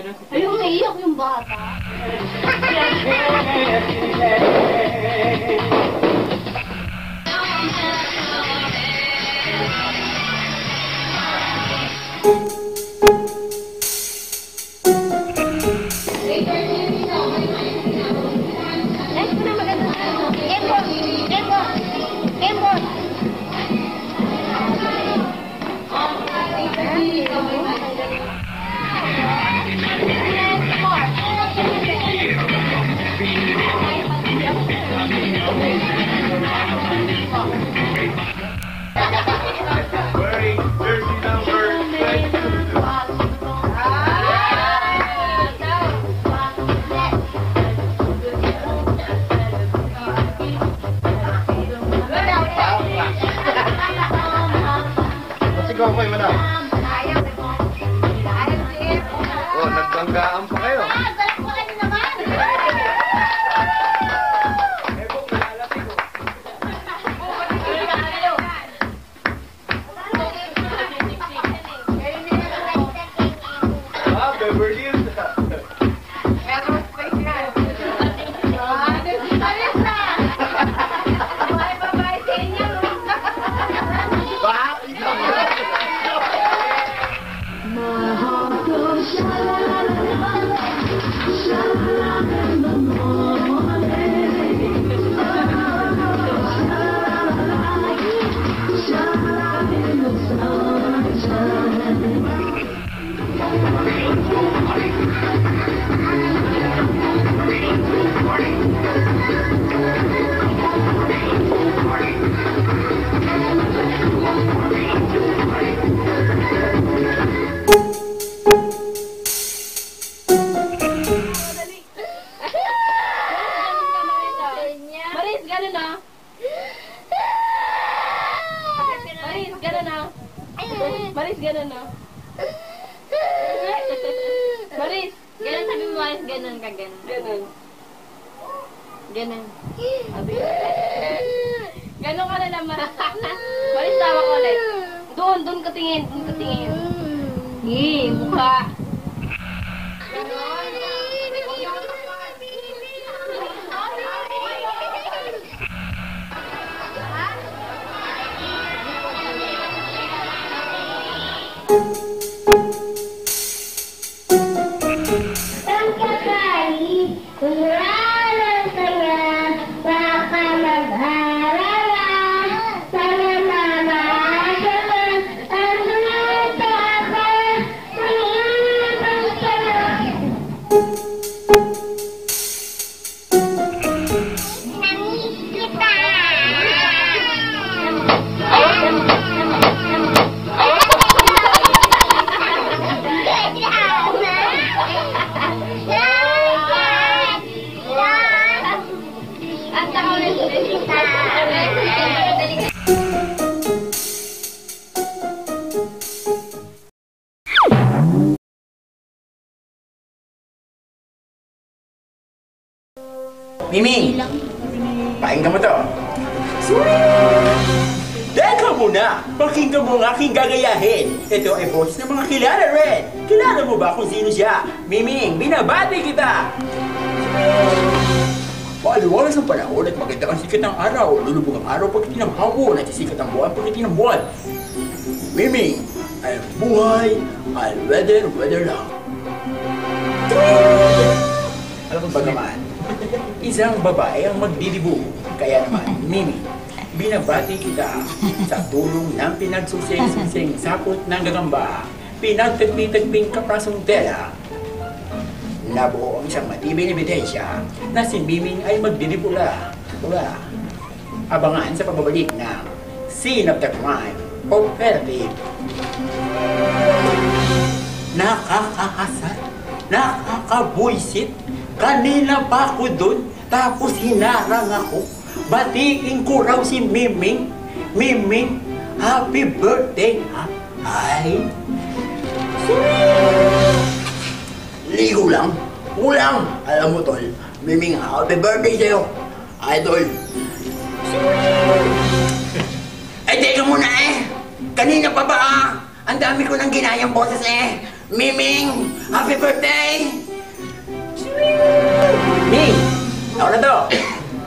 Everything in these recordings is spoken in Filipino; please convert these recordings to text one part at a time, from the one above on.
Ayun, naiyak yung bata. Sigaw kayo, madam. Oh, nagbanggaan pa kayo. Beverly Hills. Maris, gano'n na. Maris, gano'n sabi mo, Maris, gano'n ka, gano'n. Gano'n. Gano'n. Gano'n ka na naman. Maris, tawa ko ulit. Doon ka tingin, mukha. Mimi, pakinggan mo to. Teka muna, pakinggan mo ang aking gagayahin. Ito ay boses ng mga kilala rin. Kilala mo ba kung sino siya? Miming, binabati kita! Paaliwalas ang panahon at maganda ang sikat ng araw. Lulubog ang araw pagkati ng hapon at sisikat ang buwan pagkati ng buwan. Miming, ay buhay, ay weather lang. Alam mo ba naman? Isang babae ang magdidibo. Kaya naman, Mimi, binabati kita sa tulong ng pinagsusing-susing sapot ng gagamba, pinagtagpi-tagping kaprasong tela. Nabuo ang isang matibay na ebidensya na si Miming ay magdidibula. Abangan sa pagbabalik ng Scene of the Crime Operative. Nakakahasar, nakakabuisit. Kanina pa ako dun, tapos hinarang ako. Batiin ko raw si Miming. Miming, happy birthday, ha? Ay. Ligo lang. Kulang. Alam mo, tol, Miming, happy birthday sa'yo. Idol. Ay, teka muna eh. Kanina pa ba, Ang dami ko nang ginayang boses eh. Miming! Happy birthday! Ming! Ako na to!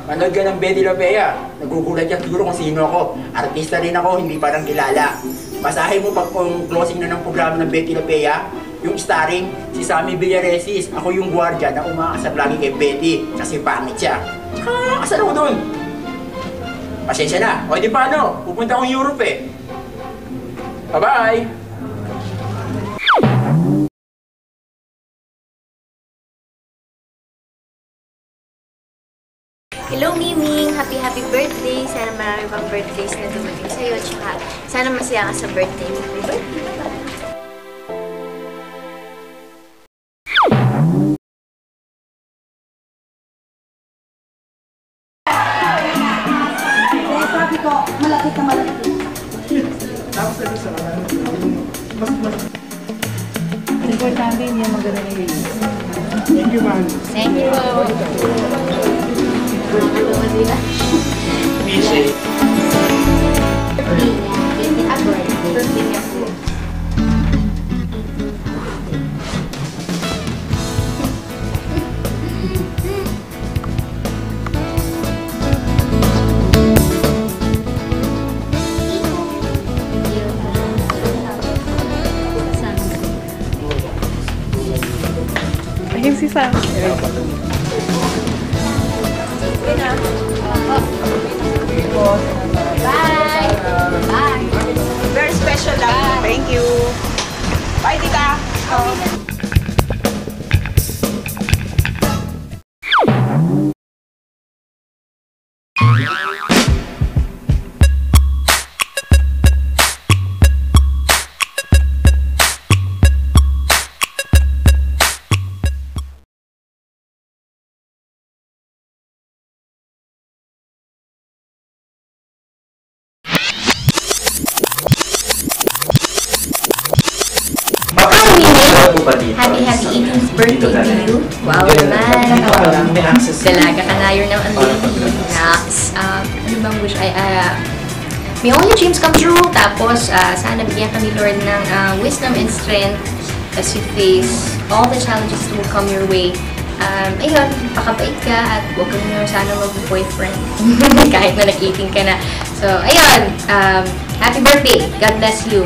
Manood ka ng Betty La Fea. Nagugulat yan siguro kung sino ako. Artista rin ako, hindi parang kilala. Basahin mo pag closing na ng programa ng Betty La Fea, yung starring si Sammy Villaresis. Ako yung gwardiya na umakasap lagi kay Betty kasi pangit siya. Kasal ako doon. Pasensya na. O di paano? Pupunta akong Europe eh. Bye-bye! Hello, Miming! Happy birthday! Sana marami pang birthdays na dumating sa'yo. Tsaka, sana masaya ka sa birthday mo. Happy birthday! Sabi ko, malapit na malapit. Importante hindi yung maganda na yun. Thank you, man. Thank you! Nakakatawa nila. Easy. Birthday niya po. Ayun si Sam. Bye! Bye! Very special lang. Thank you. Bye, tita. Happy 18th birthday to you. Wow naman. Dalaga ka na, you're now a lady. Ano bang wish? May all your dreams come true. Tapos, sana bigyan ka ni Lord ng wisdom and strength as you face all the challenges that will come your way. Ayun, pakabait ka at huwag ka nyo sana mag-boyfriend. Kahit na nag-18 ka na. So, ayun. Happy birthday. God bless you.